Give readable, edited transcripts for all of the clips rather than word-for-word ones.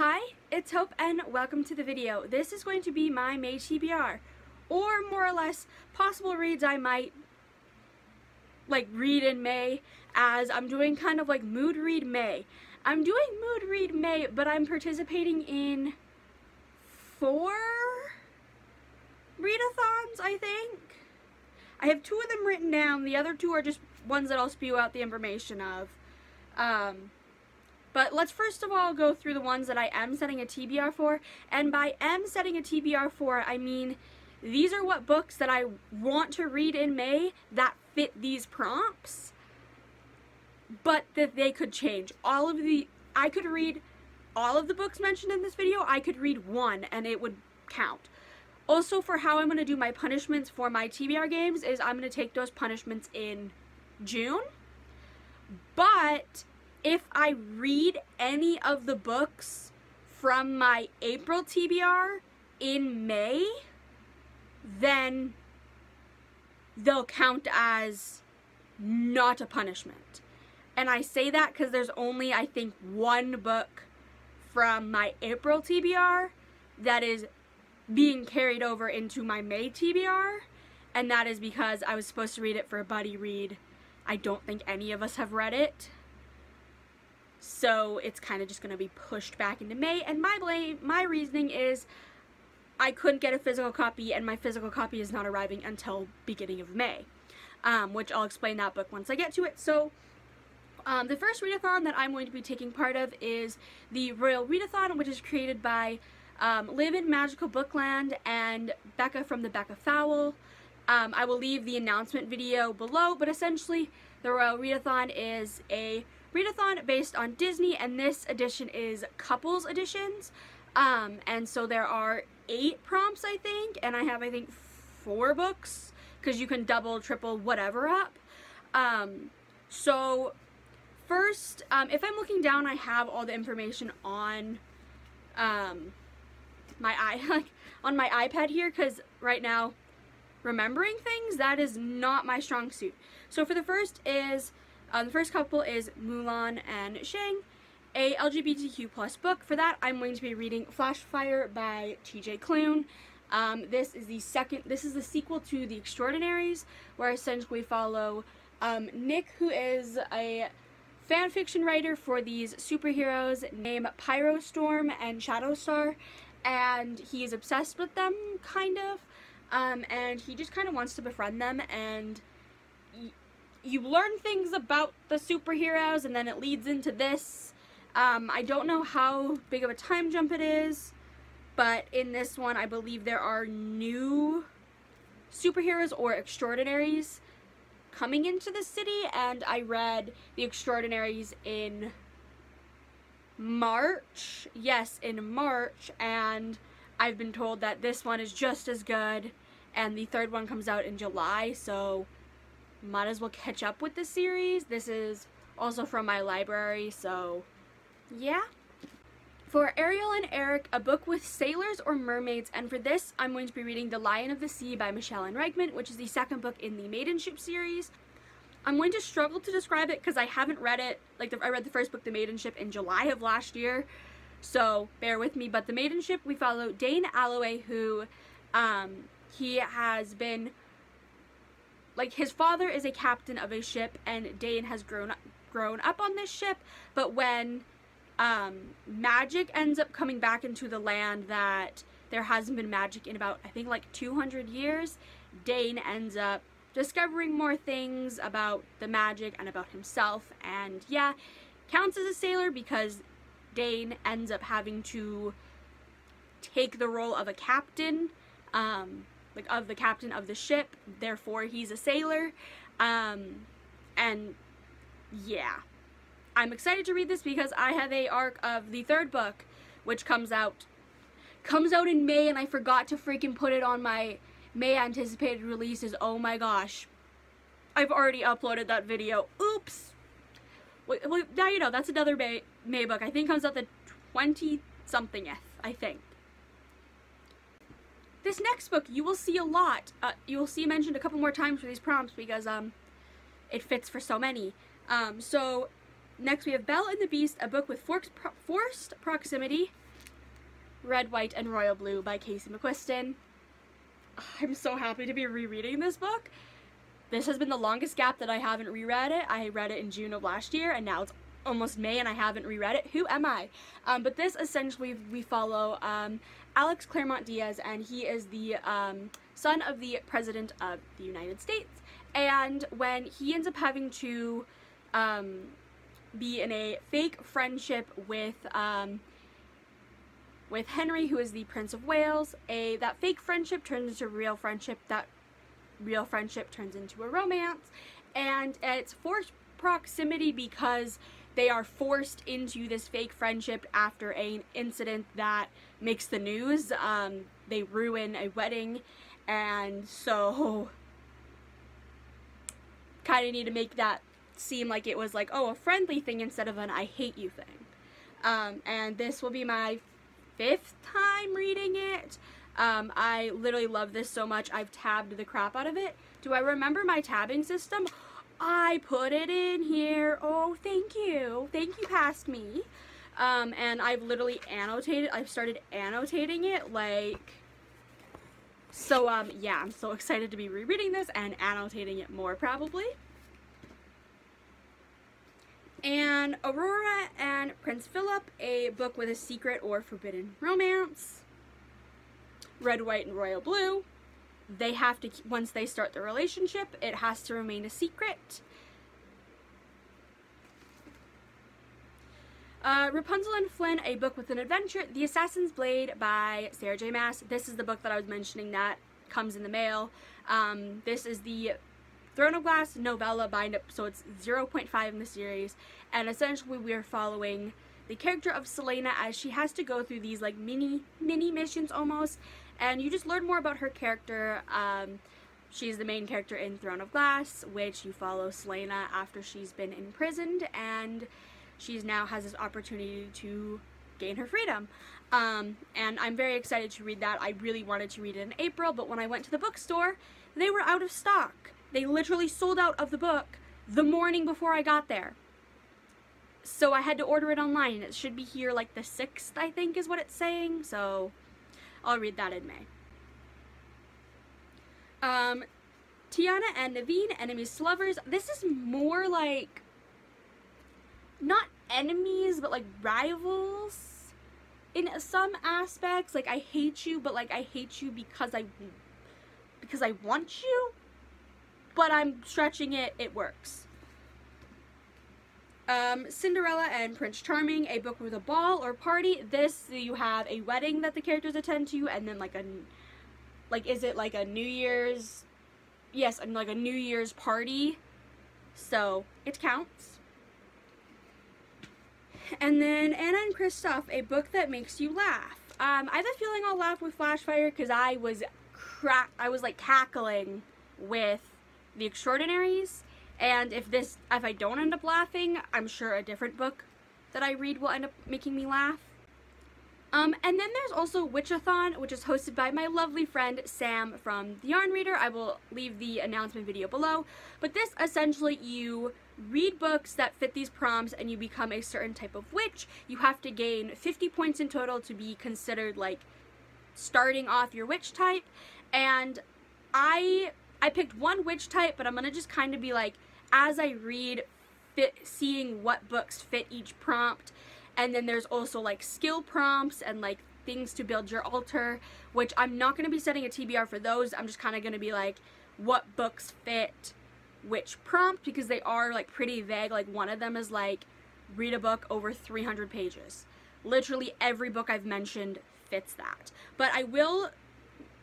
Hi, it's Hope and welcome to the video. This is going to be my May TBR, or more or less possible reads I might read in May, as I'm doing kind of like Mood Read May. I'm doing Mood Read May, but I'm participating in 4 readathons, I think. I have 2 of them written down, the other 2 are just ones that I'll spew out the information of. But let's first of all go through the ones that I am setting a TBR for, and by am setting a TBR for, I mean these are what books that I want to read in May that fit these prompts, but that they could change. I could read all of the books mentioned in this video, I could read 1 and it would count. Also, for how I'm going to do my punishments for my TBR games is I'm going to take those punishments in June, but if I read any of the books from my April TBR in May, then they'll count as not a punishment. And I say that because there's only, I think, 1 book from my April TBR that is being carried over into my May TBR, and that is because I was supposed to read it for a buddy read. I don't think any of us have read it, so it's kind of just going to be pushed back into May, and my reasoning is I couldn't get a physical copy, and my physical copy is not arriving until beginning of May, which I'll explain that book once I get to it. So the first readathon that I'm going to be taking part of is the Royal Readathon, which is created by Live in Magical Bookland and Becca from the Becca Fowl. I will leave the announcement video below, but essentially the Royal Readathon is a readathon based on Disney, and this edition is couples editions, and so there are 8 prompts, I think, and I have, I think, 4 books, because you can double, triple, whatever up. So first, if I'm looking down, I have all the information on on my iPad here, because right now remembering things, that is not my strong suit. So for the first is the first couple is Mulan and Shang, a LGBTQ+ book. For that, I'm going to be reading Flashfire by TJ Klune. This is the sequel to The Extraordinaries, where essentially we follow Nick, who is a fan fiction writer for these superheroes named Pyrostorm and Shadowstar, and he is obsessed with them, kind of, and he just kind of wants to befriend them, and you learn things about the superheroes, and then it leads into this. I don't know how big of a time jump it is, but in this one I believe there are new superheroes or extraordinaries coming into the city, and I read The Extraordinaries in March. Yes, in March, and I've been told that this one is just as good, and the 3rd one comes out in July, so might as well catch up with the series. This is also from my library, so yeah. For Ariel and Eric, a book with sailors or mermaids, and for this I'm going to be reading The Lion of the Sea by Michelle and Reichman, which is the 2nd book in the Maidenship series. I'm going to struggle to describe it because I haven't read it. I read the first book, The Maidenship, in July of last year, so bear with me. But The Maidenship, we follow Dane Alloway, who he has been, his father is a captain of a ship, and Dane has grown up on this ship, but when magic ends up coming back into the land that there hasn't been magic in about, I think, 200 years, Dane ends up discovering more things about the magic and about himself, and yeah, counts as a sailor because Dane ends up having to take the role of a captain, of the captain of the ship, therefore he's a sailor, and yeah. I'm excited to read this because I have a arc of the 3rd book, which comes out in May, and I forgot to freaking put it on my May anticipated releases. Oh my gosh. I've already uploaded that video. Oops. Well, now you know, that's another May book. I think comes out the 20-somethingth, I think. This next book you will see a lot. You will see mentioned a couple more times for these prompts because it fits for so many. So next we have Belle and the Beast, a book with forced proximity. Red, White, and Royal Blue by Casey McQuiston. I'm so happy to be rereading this book. This has been the longest gap that I haven't reread it. I read it in June of last year, and now it's almost May and I haven't reread it. Who am I? But this essentially, we follow Alex Claremont Diaz, and he is the son of the President of the United States. And when he ends up having to be in a fake friendship with Henry, who is the Prince of Wales, that fake friendship turns into real friendship. That real friendship turns into a romance, and it's forced proximity because they are forced into this fake friendship after an incident that makes the news. They ruin a wedding, and so kind of need to make that seem like it was like, oh, a friendly thing instead of an I hate you thing. And this will be my 5th time reading it. I literally love this so much. I've tabbed the crap out of it. Do I remember my tabbing system? I put it in here. Oh, thank you. Thank you, past me. And I've literally annotated. I've started annotating it, like, so, yeah, I'm so excited to be rereading this and annotating it more, probably. And Aurora and Prince Philip, a book with a secret or forbidden romance. Red, White, and Royal Blue. They have to, once they start the relationship, it has to remain a secret. Rapunzel and Flynn, a book with an adventure. The Assassin's Blade by Sarah J. Maas. This is the book that I was mentioning that comes in the mail. This is the Throne of Glass novella bind-up, so it's 0.5 in the series, and essentially we are following the character of Selena as she has to go through these like mini missions almost, and you just learn more about her character. She's the main character in Throne of Glass, which you follow Selena after she's been imprisoned, and she's now has this opportunity to gain her freedom. And I'm very excited to read that. I really wanted to read it in April, but when I went to the bookstore, they were out of stock. They literally sold out of the book the morning before I got there. So I had to order it online, and it should be here like the 6th, I think is what it's saying, so I'll read that in May. Tiana and Naveen, enemies to lovers. This is more like, not enemies, but like rivals in some aspects. Like, I hate you, but like I hate you because I want you, but I'm stretching it, it works. Cinderella and Prince Charming, a book with a ball or party. This, you have a wedding that the characters attend to, and then like is it like a New Year's, yes, like a New Year's party, so it counts. And then Anna and Kristoff, a book that makes you laugh. I have a feeling I'll laugh with Flashfire because I was like cackling with The Extraordinaries, and if I don't end up laughing, I'm sure a different book that I read will end up making me laugh. And then there's also Witchathon, which is hosted by my lovely friend Sam from The Yarn Reader. I will leave the announcement video below. But this, essentially, you read books that fit these prompts and you become a certain type of witch. You have to gain 50 points in total to be considered, like, starting off your witch type. And I picked one witch type, but I'm going to just kind of be like, as I read, seeing what books fit each prompt. And then there's also like skill prompts and like things to build your altar, which I'm not going to be setting a TBR for those. I'm just kind of going to be like, what books fit which prompt, because they are like pretty vague. Like one of them is like, read a book over 300 pages. Literally every book I've mentioned fits that. But I will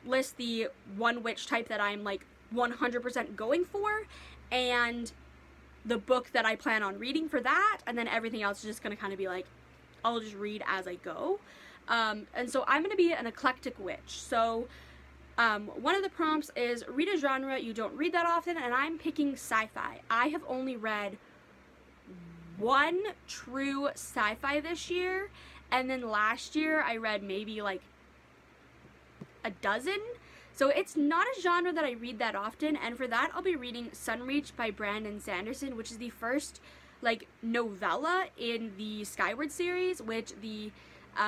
list the one witch type that I'm like 100% going for, and the book that I plan on reading for that, and then everything else is just going to kind of be like, I'll just read as I go. And so I'm going to be an eclectic witch. So one of the prompts is read a genre you don't read that often, and I'm picking sci-fi. I have only read one true sci-fi this year, and then last year I read maybe like a dozen. So it's not a genre that I read that often, and for that I'll be reading Sunreach by Brandon Sanderson, which is the first like novella in the Skyward series, which the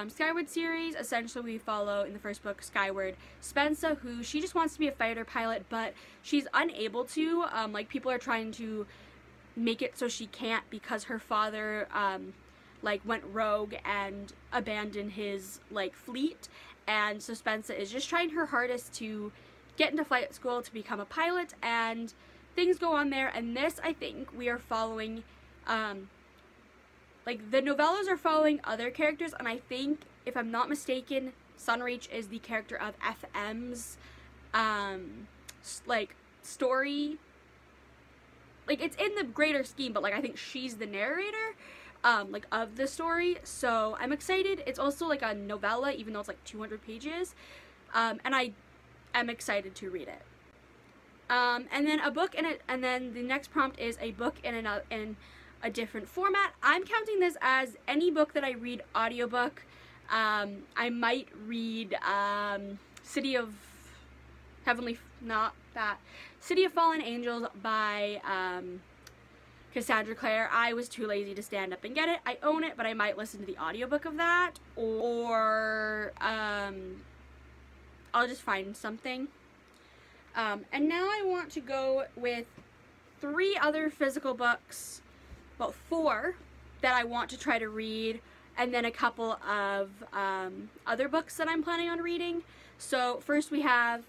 Skyward series. Essentially, we follow in the first book Skyward Spensa, who she just wants to be a fighter pilot, but she's unable to. Like, people are trying to make it so she can't because her father like went rogue and abandoned his like fleet, and so Spensa is just trying her hardest to get into flight school to become a pilot, and things go on there. And this, I think we are following like the novellas are following other characters, and I think, if I'm not mistaken, Sunreach is the character of FM's like story. Like, it's in the greater scheme, but like I think she's the narrator like of the story, so I'm excited. It's also like a novella, even though it's like 200 pages, and I am excited to read it. And then a book in it, and then the next prompt is a book in a different format. I'm counting this as any book that I read audiobook. I might read City of Fallen Angels by Cassandra Clare. I was too lazy to stand up and get it. I own it, but I might listen to the audiobook of that, or I'll just find something. And now I want to go with 3 other physical books, well, 4 that I want to try to read, and then a couple of other books that I'm planning on reading. So first we have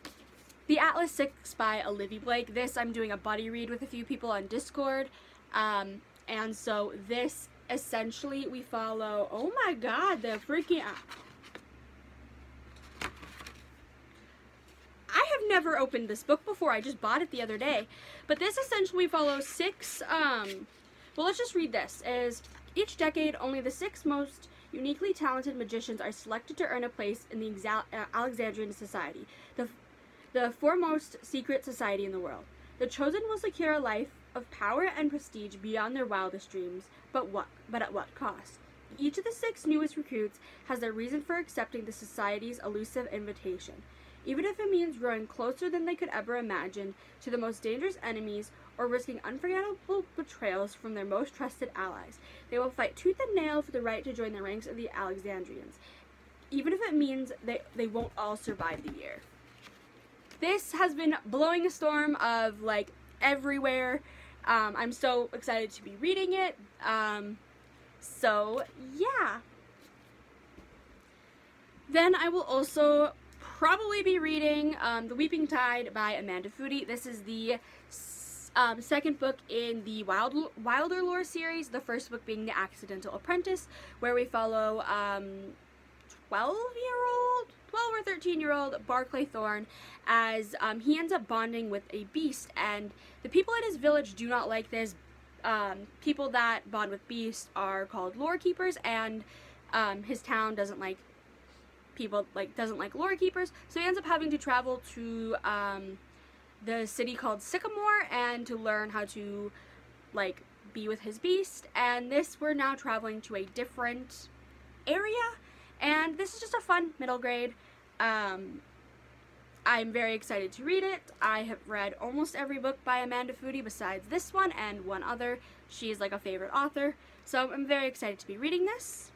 The Atlas 6 by Olivia Blake. This I'm doing a buddy read with a few people on Discord. And so this, essentially, we follow, oh my god, the freaking, I have never opened this book before, I just bought it the other day, but this essentially follows 6, well, let's just read this. Is each decade, only the 6 most uniquely talented magicians are selected to earn a place in the Alexandrian Society, the foremost secret society in the world. The chosen will secure a life of power and prestige beyond their wildest dreams, but at what cost? Each of the 6 newest recruits has their reason for accepting the society's elusive invitation, even if it means growing closer than they could ever imagine to the most dangerous enemies, or risking unforgettable betrayals from their most trusted allies. They will fight tooth and nail for the right to join the ranks of the Alexandrians, even if it means they won't all survive the year. This has been blowing a storm of, like, everywhere. I'm so excited to be reading it. So, yeah. Then I will also probably be reading The Weeping Tide by Amanda Foody. This is the second book in the Wilder Lore series, the first book being The Accidental Apprentice, where we follow 12 or 13-year-old Barclay Thorne as he ends up bonding with a beast, and the people in his village do not like this. People that bond with beasts are called lore keepers, and his town doesn't like lore keepers, so he ends up having to travel to the city called Sycamore and to learn how to like be with his beast. And this, we're now traveling to a different area, and this is just a fun middle grade. I'm very excited to read it. I have read almost every book by Amanda Foody besides this one and one other. She's like a favorite author, so I'm very excited to be reading this.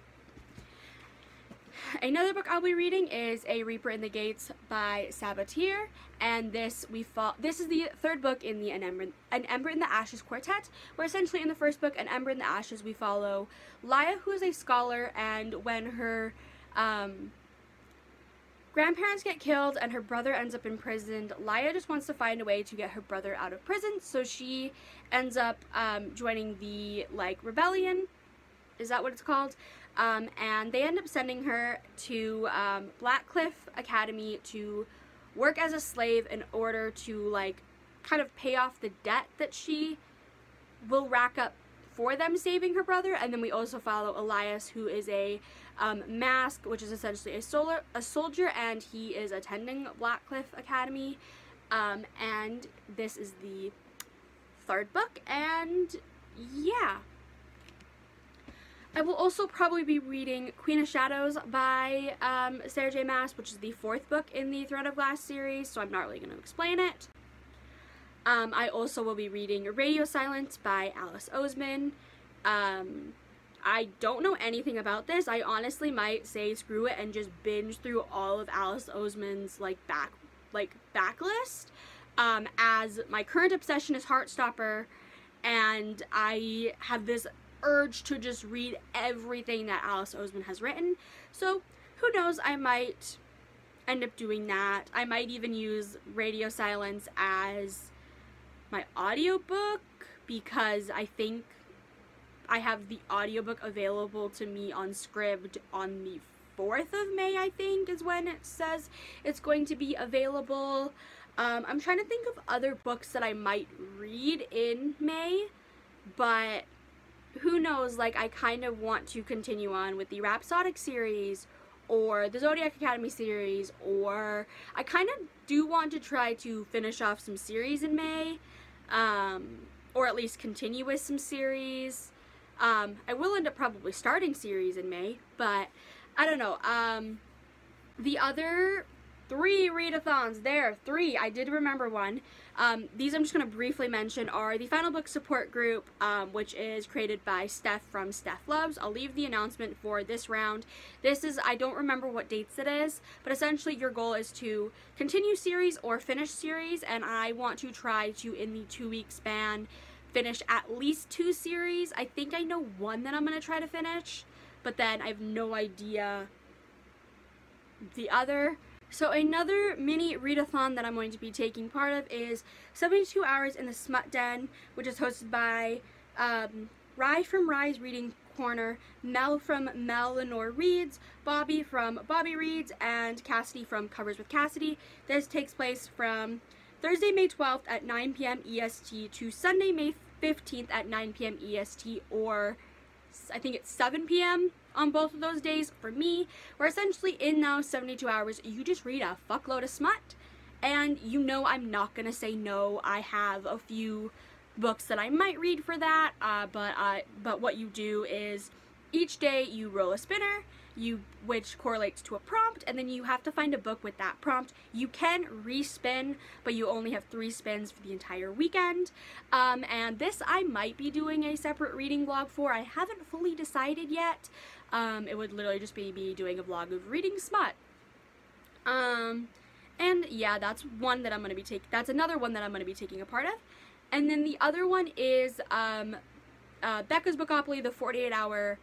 Another book I'll be reading is A Reaper in the Gates by Sabatier, and this is the 3rd book in the An Ember in the Ashes quartet, where essentially in the first book, An Ember in the Ashes, we follow Laia, who is a scholar, and when her grandparents get killed and her brother ends up imprisoned, Laia just wants to find a way to get her brother out of prison, so she ends up joining the, like, rebellion. Is that what it's called? And they end up sending her to Blackcliff Academy to work as a slave in order to, like, kind of pay off the debt that she will rack up for them saving her brother. And then we also follow Elias, who is a mask, which is essentially a soldier, and he is attending Blackcliff Academy. And this is the 3rd book, and yeah. I will also probably be reading Queen of Shadows by Sarah J. Maas, which is the 4th book in the Thread of Glass series, so I'm not really going to explain it. I also will be reading Radio Silence by Alice Oseman. I don't know anything about this. I honestly might say screw it and just binge through all of Alice Oseman's backlist, as my current obsession is Heartstopper, and I have this urge to just read everything that Alice Oseman has written. So who knows, I might end up doing that. I might even use Radio Silence as my audiobook, because I think I have the audiobook available to me on Scribd on the 4th of May, I think, is when it says it's going to be available. I'm trying to think of other books that I might read in May, but who knows, like, I kind of want to continue on with the Rhapsodic series or the Zodiac Academy series, or I kind of do want to try to finish off some series in May, or at least continue with some series. I will end up probably starting series in May, but I don't know. The other 3 readathons, I did remember one. These I'm just going to briefly mention are the Final Book Support Group, which is created by Steph from Steph Loves. I'll leave the announcement for this round. This is, I don't remember what dates it is, but essentially your goal is to continue series or finish series, and I want to try to, in the 2-week span, finish at least 2 series. I think I know one that I'm going to try to finish, but then I have no idea the other. So another mini readathon that I'm going to be taking part of is 72 Hours in the Smut Den, which is hosted by Rye from Rye's Reading Corner, Mel from Mel Lenore Reads, Bobby from Bobby Reads, and Cassidy from Covers with Cassidy. This takes place from Thursday, May 12th at 9 p.m. EST to Sunday, May 15th at 9 p.m. EST, or I think it's 7 p.m. on both of those days for me, where essentially in those 72 hours, you just read a fuckload of smut, and you know I'm not gonna say no. I have a few books that I might read for that, but what you do is each day you roll a spinner, which correlates to a prompt, and then you have to find a book with that prompt. You can respin, but you only have 3 spins for the entire weekend. And this I might be doing a separate reading vlog for. I haven't fully decided yet. It would literally just be me doing a vlog of reading smut. And yeah, that's one that I'm gonna be taking. That's another one that I'm gonna be taking a part of. And then the other one is Becca's Bookopoly, the 48-hour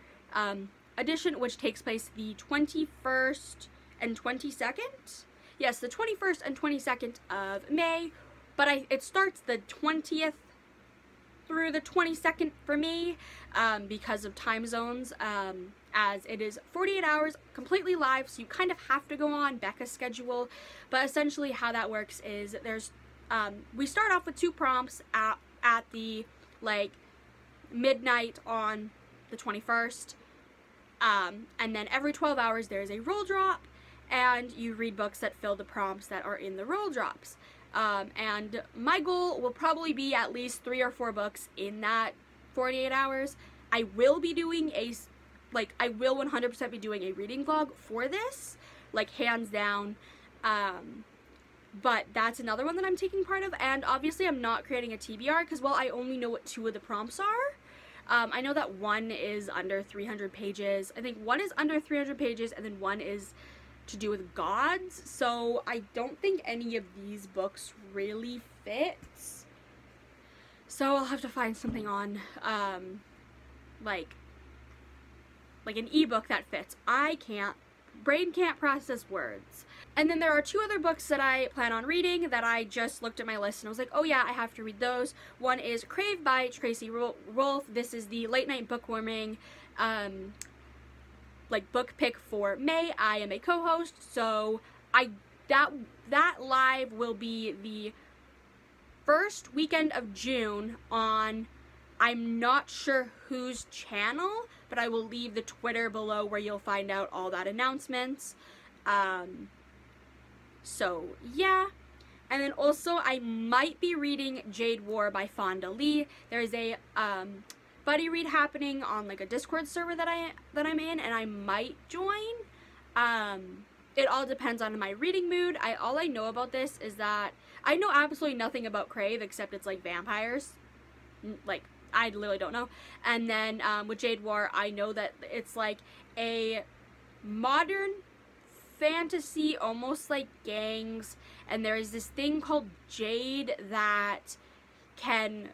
edition, which takes place the 21st and 22nd. Yes, the 21st and 22nd of May, but it starts the 20th through the 22nd for me, because of time zones, as it is 48 hours completely live, so you kind of have to go on Becca's schedule. But essentially how that works is we start off with 2 prompts at the midnight on the 21st. And then every 12 hours there's a roll drop, and you read books that fill the prompts that are in the roll drops. And my goal will probably be at least 3 or 4 books in that 48 hours. I will be doing I will 100% be doing a reading vlog for this, hands down. But that's another one that I'm taking part of, and obviously I'm not creating a TBR because, well, I only know what 2 of the prompts are. I know that one is under 300 pages. I think one is under 300 pages, and then one is to do with gods. So I don't think any of these books really fits. So I'll have to find something on, like an ebook that fits. Brain can't process words. And then there are 2 other books that I plan on reading that I just looked at my list and I was like, oh yeah, I have to read those. One is Crave by Tracy Rolfe. This is the late night bookwarming, book pick for May. I am a co-host, so that live will be the first weekend of June on, I'm not sure whose channel, but I will leave the Twitter below where you'll find out all that announcements. So yeah. And then also I might be reading Jade War by Fonda Lee. There is a buddy read happening on a Discord server that I'm in, and I might join. It all depends on my reading mood. All I know about this is that I know absolutely nothing about Crave except it's vampires. I literally don't know. And then with Jade War, I know that it's like a modern fantasy, almost like gangs, and there is this thing called Jade that can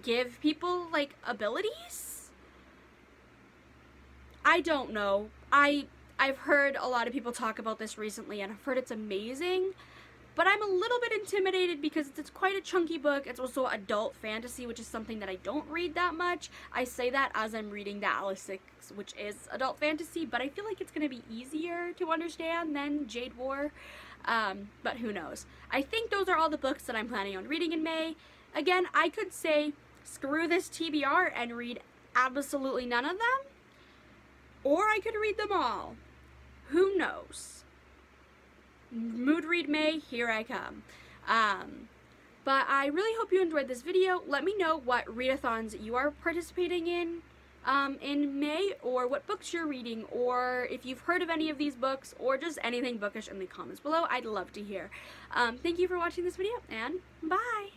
give people like abilities. I don't know. I've heard a lot of people talk about this recently, and I've heard it's amazing, but I'm a little bit intimidated because it's quite a chunky book. It's also adult fantasy, which is something that I don't read that much. I say that as I'm reading the Alice 6, which is adult fantasy, but I feel like it's going to be easier to understand than Jade War, but who knows. I think those are all the books that I'm planning on reading in May. Again, I could say screw this TBR and read absolutely none of them, or I could read them all. Who knows? Mood Read May, here I come. But I really hope you enjoyed this video. Let me know what readathons you are participating in May, or what books you're reading, or if you've heard of any of these books, or just anything bookish in the comments below. I'd love to hear. Thank you for watching this video, and bye!